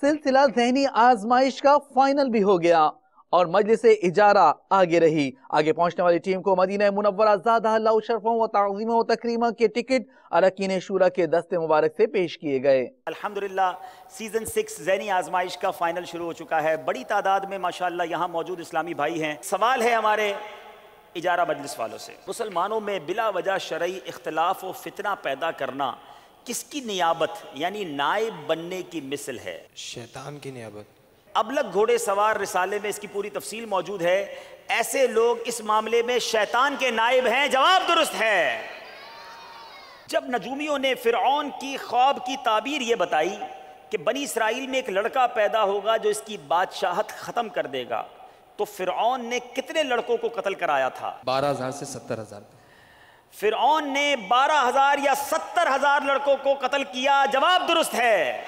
सिलसिला ज़हनी आजमाइश का फाइनल भी हो गया और मजलिस इजारा आगे रही। आगे पहुंचने वाली टीम को मदीना मुनव्वरा ज़ादहा अल्लाह शरफ़ों व ताज़ीमों व तकरीमा के टिकट अरकान शूरा के दस्ते मुबारक से पेश किए गए। अल्हम्दुलिल्लाह सीजन 6 ज़हनी आजमाइश का फाइनल शुरू हो चुका है। बड़ी तादाद में माशाअल्लाह यहाँ मौजूद इस्लामी भाई हैं। सवाल है हमारे इजारा मजलिस वालों से, मुसलमानों में बिला वजह शरई इख्तिलाफ व फितना पैदा करना किसकी नियाबत यानी नाइब बनने की मिसल है? शैतान की नियाबत। अबलग घोड़े सवार रिसाले में इसकी पूरी तफसील मौजूद है। ऐसे लोग इस मामले में शैतान के नाइब हैं। जवाब दुरुस्त है। जब नजूमियों ने फिरौन की ख्वाब की ताबीर ये बताई कि बनी इसराइल में एक लड़का पैदा होगा जो इसकी बादशाहत खत्म कर देगा, तो फिरौन ने कितने लड़कों को कत्ल कराया था? 12,000 से 70,000। फिरौन ने 12,000 या 70,000 लड़कों को कत्ल किया। जवाब दुरुस्त है।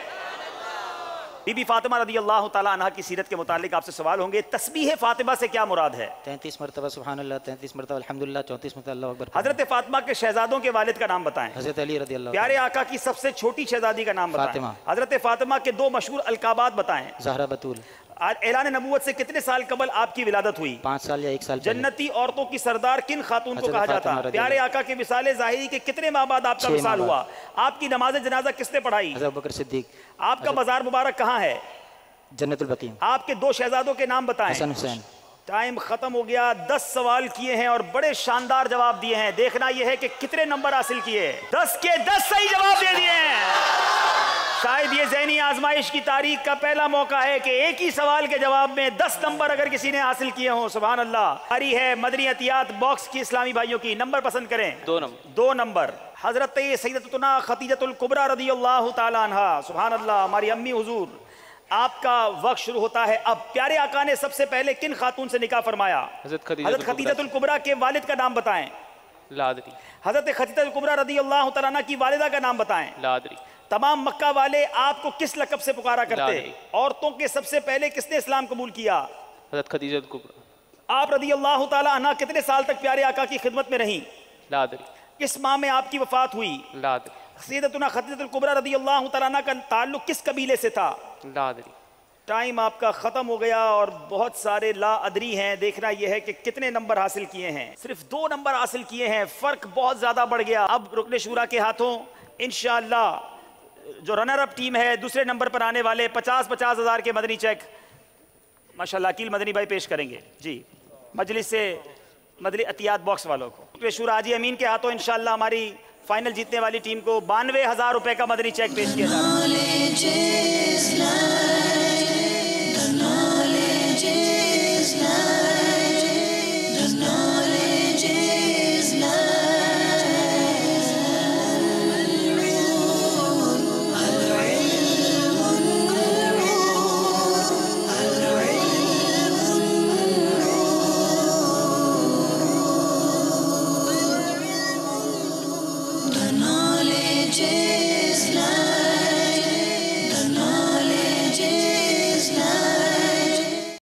बीबी फातिमा रदी अल्लाह ताला अन्हा की सीरत के मुतालिक आपसे सवाल होंगे, तस्बीह फातिमा से क्या मुराद है? 33 मरतबा सुभान अल्लाह, 33 मरतबा अल्हम्दुलिल्लाह, 34 मरतबा अल्लाहु अकबर। हजरत फातिमा के शहजादों के वालिद का नाम बताएं। हजरत अली रदी अल्लाह। प्यारे आका की सबसे छोटी शहजादी का नाम बताएं। फातिमा। हजरत फातिमा के दो मशहूर अलकाबात बताएं। ज़हरा बतूल। ऐलान नबूवत से कितने साल कबल आपकी विलादत हुई? 5 साल या 1 साल। जन्नती औरतों की सरदार किन खातून को कहा जाता है? प्यारे आका के विसाले ज़ाहिरी के कितने माह बाद आपका विसाल हुआ? आपकी नमाज जनाजा किसने पढ़ाई? हज़रत अबू बकर सिद्दीक। आपका मज़ार मुबारक कहाँ है? जन्नतुल बकी। आपके दो शहजादों के नाम बताएं। हसन हुसैन। टाइम खत्म हो गया। 10 सवाल किए हैं और बड़े शानदार जवाब दिए हैं। देखना यह है कि कितने नंबर हासिल किए। 10 के 10 सही जवाब दे दिए हैं। शायद ये ज़हनी आजमाइश की तारीख का पहला मौका है कि एक ही सवाल के जवाब में 10 नंबर अगर किसी ने हासिल किए हों। सुभान अल्लाह। आ रही है मदनी अतियात बॉक्स की इस्लामी भाइयों की। नंबर पसंद करें। 2 नंबर। हजरत सैयदतुना खदीजतुल कुबरा रदी अल्लाह ताला अन्हा, सुभान अल्लाह, हमारी अम्मी हुजूर, आपका वक्त शुरू होता है अब। प्यारे आका ने सबसे पहले किन खातून से निकाह फरमाया? हजरत खदीजतुल कुबरा के वालिद का नाम बताएं। लादरी। हजरत खदीजतुल कुबरा रदी अल्लाह ताला अन्हा की वालिदा का नाम बताएं। लादरी। तमाम मक्का वाले आपको किस लक़ब से पुकारा करते? औरतों के सबसे पहले किसने इस्लाम कबूल किया? हजरत खदीजतुल कुबरा। आप रदी अल्लाह ताला अन्हा कितने साल तक प्यारे आका की खिदमत में रहीं? लादरी। किस माह में आपकी वफात हुई? लादरी। सैयदतुना खदीजतुल कुबरा रदी अल्लाह ताला अन्हा का ताल्लुक किस कबीले से था? लादरी। टाइम आपका खत्म हो गया और बहुत सारे ला अदरी हैं। देखना यह है कि कितने नंबर हासिल किए हैं। सिर्फ 2 नंबर हासिल किए हैं। फर्क बहुत ज्यादा बढ़ गया। अब रुकने शूरा के हाथों इंशाअल्लाह जो रनर अप टीम है दूसरे नंबर पर आने वाले 50-50 हज़ार के मदनी चेक माशाअल्लाह अकील मदनी भाई पेश करेंगे। जी मजलिस से मदनी अतियात बॉक्स वालों को रुकने शूरा हाजी अमीन के हाथों इंशाअल्लाह हमारी फाइनल जीतने वाली टीम को 92,000 रुपए का मदनी चेक पेश किया जा रहा है। The knowledge is